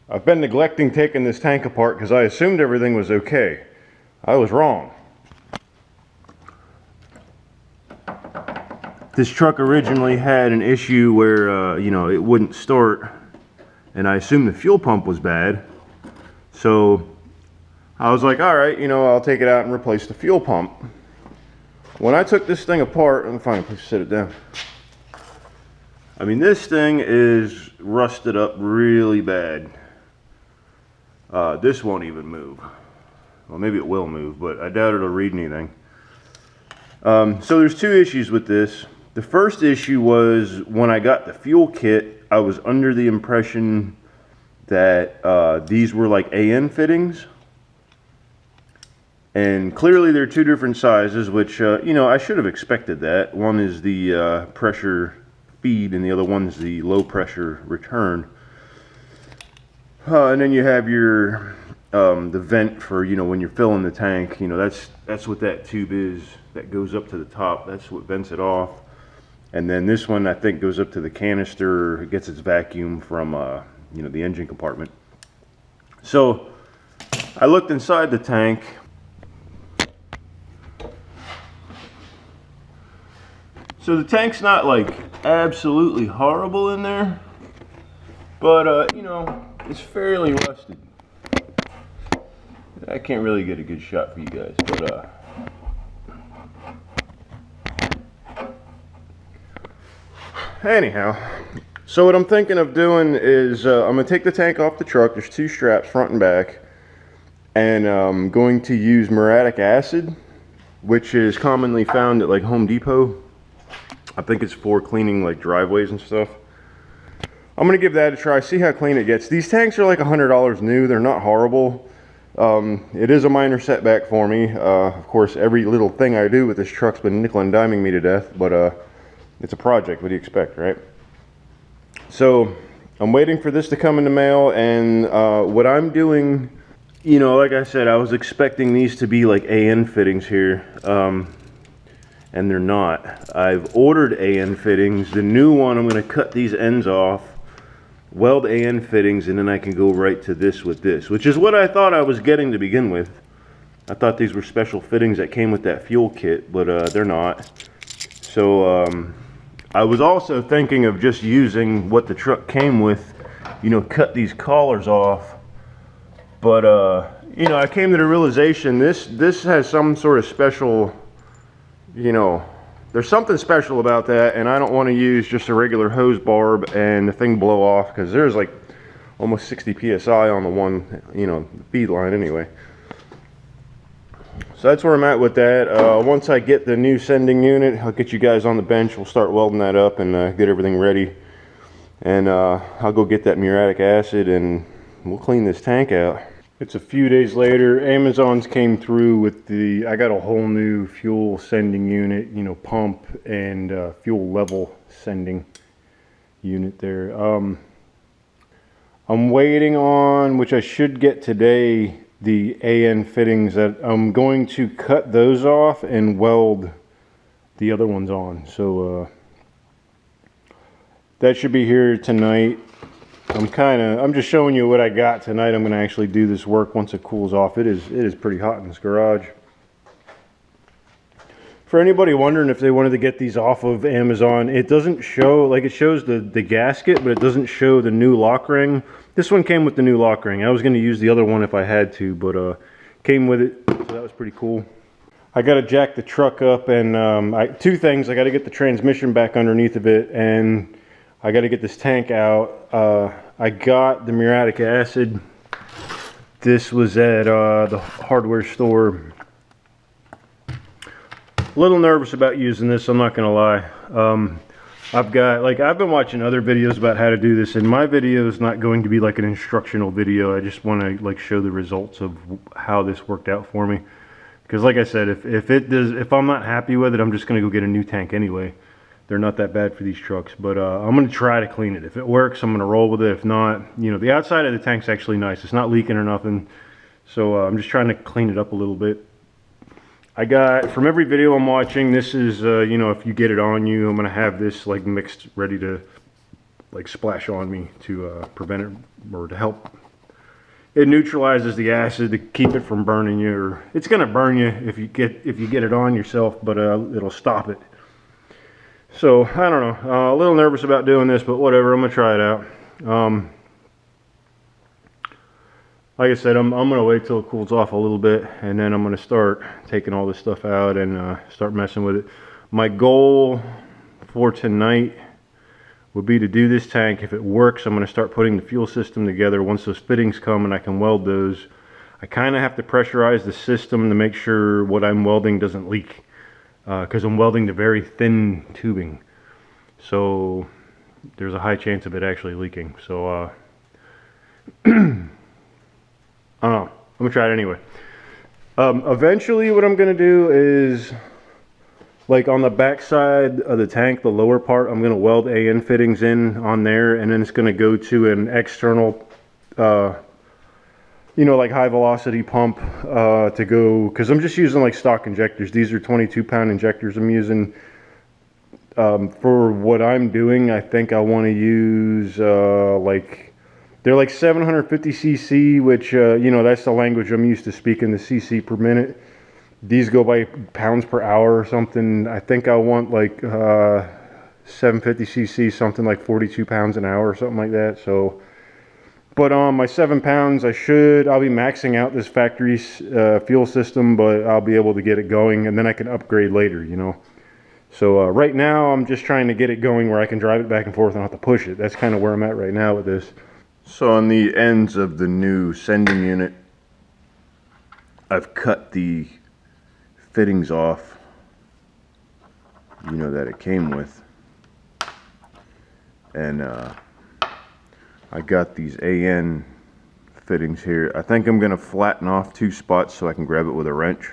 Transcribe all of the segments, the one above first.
I've been neglecting taking this tank apart because I assumed everything was okay. I was wrong. This truck originally had an issue where, you know, it wouldn't start, and I assumed the fuel pump was bad. So I was like, all right, you know, I'll take it out and replace the fuel pump. When I took this thing apart, let me find a place to set it down. I mean, this thing is rusted up really bad. This won't even move. Well, maybe it will move, but I doubt it'll read anything. So there's two issues with this. The first issue was when I got the fuel kit, I was under the impression that these were like AN fittings. And clearly they're two different sizes, which, you know, I should have expected that. One is the pressure feed and the other one's the low pressure return. And then you have your, the vent for, you know, when you're filling the tank. You know, that's what that tube is that goes up to the top. That's what vents it off. And then this one, I think, goes up to the canister. It gets its vacuum from, you know, the engine compartment. So I looked inside the tank. So the tank's not like absolutely horrible in there, but you know, it's fairly rusted. I can't really get a good shot for you guys, but anyhow, so what I'm thinking of doing is I'm gonna take the tank off the truck. There's two straps, front and back, and I'm going to use muriatic acid, which is commonly found at like Home Depot. I think it's for cleaning like driveways and stuff. I'm gonna give that a try, see how clean it gets. These tanks are like $100 new. They're not horrible. It is a minor setback for me. Of course, every little thing I do with this truck's been nickel and diming me to death, but it's a project. What do you expect, right? So I'm waiting for this to come in the mail, and what I'm doing, you know, like I said, I was expecting these to be like AN fittings here. And they're not. I've ordered AN fittings. The new one, I'm going to cut these ends off, weld AN fittings, and then I can go right to this with this, which is what I thought I was getting to begin with. I thought these were special fittings that came with that fuel kit, but they're not. So I was also thinking of just using what the truck came with, you know, cut these collars off. But you know, I came to the realization this has some sort of special, you know, there's something special about that, and I don't want to use just a regular hose barb and the thing blow off, because there's like almost 60 psi on the one, you know, feed line anyway. So that's where I'm at with that. Once I get the new sending unit, I'll get you guys on the bench. We'll start welding that up and get everything ready. And I'll go get that muriatic acid and we'll clean this tank out. It's a few days later. Amazon's came through with I got a whole new fuel sending unit, you know, pump and fuel level sending unit there. I'm waiting on, which I should get today, the AN fittings. That I'm going to cut those off and weld the other ones on. So that should be here tonight. I'm just showing you what I got tonight. I'm going to actually do this work once it cools off. It is pretty hot in this garage. For anybody wondering if they wanted to get these off of Amazon, it doesn't show, like it shows the gasket, but it doesn't show the new lock ring. This one came with the new lock ring. I was going to use the other one if I had to, but came with it, so that was pretty cool. I got to jack the truck up, and two things. I got to get the transmission back underneath of it, and I got to get this tank out. I got the muriatic acid. This was at the hardware store. A little nervous about using this, I'm not gonna lie. I've been watching other videos about how to do this, and my video is not going to be like an instructional video. I just want to like show the results of how this worked out for me. Because like I said, if I'm not happy with it, I'm just gonna go get a new tank anyway. They're not that bad for these trucks, but I'm gonna try to clean it. If it works, I'm gonna roll with it. If not, you know, the outside of the tank's actually nice. It's not leaking or nothing. So I'm just trying to clean it up a little bit. I got, from every video I'm watching, this is, you know, if you get it on you, I'm going to have this like mixed, ready to like splash on me to prevent it, or to help it neutralizes the acid to keep it from burning you. Or it's gonna burn you if you get it on yourself, but it'll stop it. So I don't know, a little nervous about doing this, but whatever, I'm gonna try it out. Like I said, I'm gonna wait till it cools off a little bit, and then I'm gonna start taking all this stuff out and start messing with it. My goal for tonight would be to do this tank. If it works, I'm gonna start putting the fuel system together. Once those fittings come and I can weld those, I kind of have to pressurize the system to make sure what I'm welding doesn't leak, because I'm welding the very thin tubing, so there's a high chance of it actually leaking. So I don't know. I'm gonna try it anyway. Eventually what I'm gonna do is, like on the back side of the tank, the lower part, I'm gonna weld AN fittings in on there, and then it's gonna go to an external, you know, like high velocity pump to go, because I'm just using like stock injectors. These are 22-pound injectors I'm using. For what I'm doing, I think I want to use they're like 750 cc, which, you know, that's the language I'm used to speaking, the cc per minute. These go by pounds per hour or something. I think I want like 750 cc, something like 42 pounds an hour or something like that. So, but on my 7 pounds, I'll be maxing out this factory fuel system, but I'll be able to get it going, and then I can upgrade later, you know. So right now, I'm just trying to get it going where I can drive it back and forth and not have to push it. That's kind of where I'm at right now with this. So on the ends of the new sending unit, I've cut the fittings off, you know, that it came with. And I got these AN fittings here. I think I'm gonna flatten off 2 spots so I can grab it with a wrench.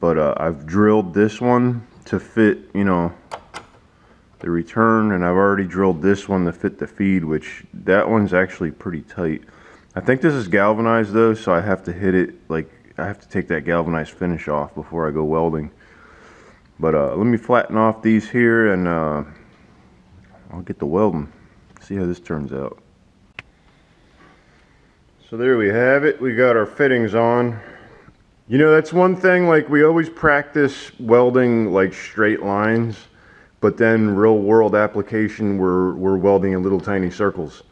But I've drilled this one to fit, you know, the return, and I've already drilled this one to fit the feed, which that one's actually pretty tight. I think this is galvanized though, so I have to hit it, like I have to take that galvanized finish off before I go welding. But let me flatten off these here, and I'll get to welding, see how this turns out. So there we have it. We got our fittings on. You know, that's one thing, like we always practice welding like straight lines, but then real world application, we're welding in little tiny circles,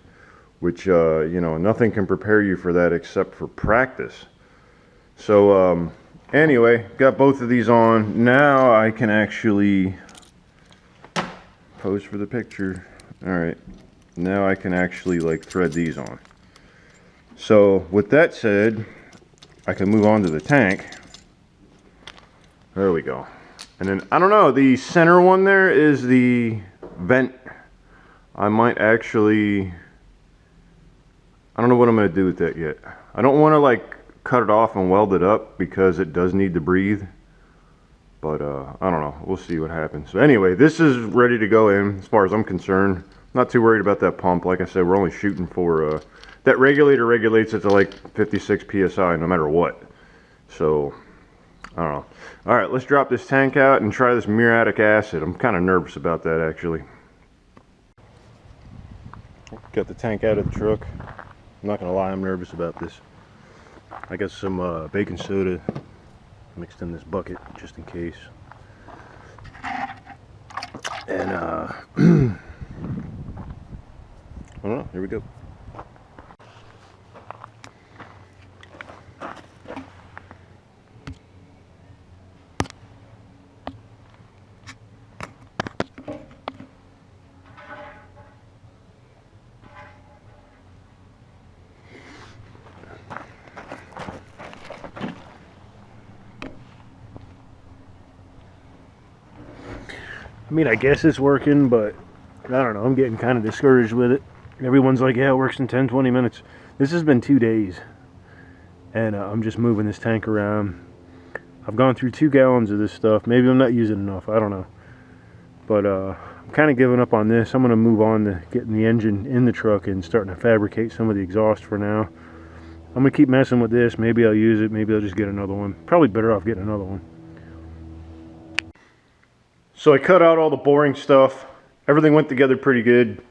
which, you know, nothing can prepare you for that except for practice. So anyway, got both of these on. Now I can actually pose for the picture. All right, now I can actually like thread these on. So with that said, I can move on to the tank. There we go. And then, I don't know, the center one there is the vent. I might actually, I don't know what I'm gonna do with that yet. I don't wanna like cut it off and weld it up because it does need to breathe. But I don't know, we'll see what happens. So anyway, this is ready to go in as far as I'm concerned. Not too worried about that pump. Like I said, we're only shooting for, that regulator regulates it to like 56 PSI no matter what. So, I don't know. All right, let's drop this tank out and try this muriatic acid. I'm kind of nervous about that, actually. Got the tank out of the truck. I'm not gonna lie, I'm nervous about this. I got some baking soda mixed in this bucket just in case. And I don't know, here we go. I mean, I guess it's working, but I don't know, I'm getting kind of discouraged with it. Everyone's like, yeah, it works in 10-20 minutes. This has been 2 days, and I'm just moving this tank around. I've gone through 2 gallons of this stuff. Maybe I'm not using enough, I don't know. But I'm kind of giving up on this. I'm going to move on to getting the engine in the truck and starting to fabricate some of the exhaust for now. I'm going to keep messing with this. Maybe I'll use it. Maybe I'll just get another one. Probably better off getting another one. So I cut out all the boring stuff. Everything went together pretty good.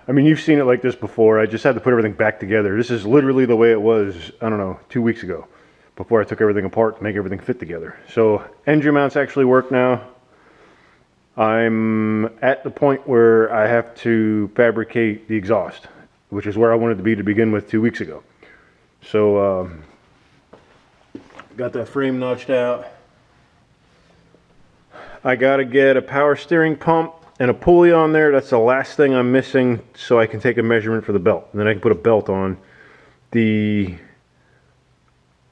I mean, you've seen it like this before. I just had to put everything back together. This is literally the way it was, I don't know, 2 weeks ago, before I took everything apart to make everything fit together. So engine mounts actually work now. I'm at the point where I have to fabricate the exhaust, which is where I wanted to be to begin with 2 weeks ago. So got that frame notched out. I gotta get a power steering pump and a pulley on there. That's the last thing I'm missing, so I can take a measurement for the belt. And then I can put a belt on. The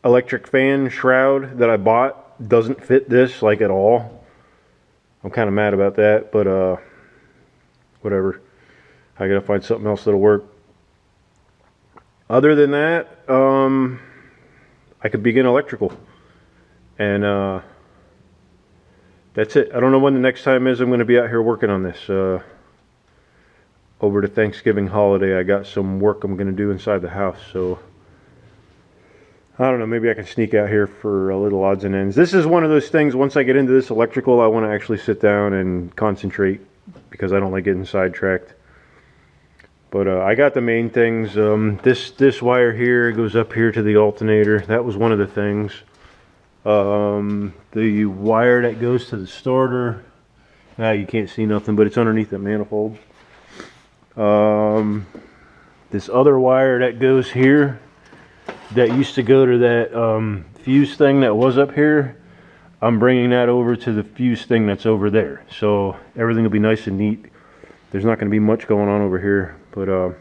electric fan shroud that I bought doesn't fit this like at all. I'm kind of mad about that, but whatever. I gotta find something else that'll work. Other than that, I could begin electrical. And that's it. I don't know when the next time is I'm going to be out here working on this. Over the Thanksgiving holiday, I got some work I'm going to do inside the house, so I don't know, maybe I can sneak out here for a little odds and ends. This is one of those things, once I get into this electrical, I want to actually sit down and concentrate, because I don't like getting sidetracked. But I got the main things. This wire here goes up here to the alternator. That was one of the things. The wire that goes to the starter, you can't see nothing, but it's underneath the manifold. This other wire that goes here, that used to go to that fuse thing that was up here, I'm bringing that over to the fuse thing that's over there. So everything will be nice and neat. There's not going to be much going on over here, but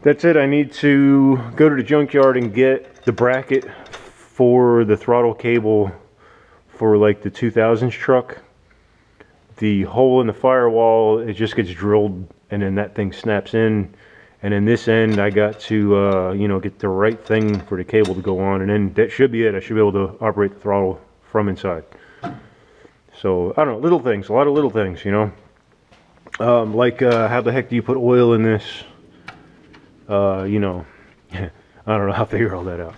that's it. I need to go to the junkyard and get the bracket for the throttle cable for like the 2000s truck. The hole in the firewall, it just gets drilled and then that thing snaps in. And then this end, I got to you know, get the right thing for the cable to go on, and then that should be it. I should be able to operate the throttle from inside. So I don't know, little things, a lot of little things, you know. Like how the heck do you put oil in this? You know, I don't know how to figure all that out.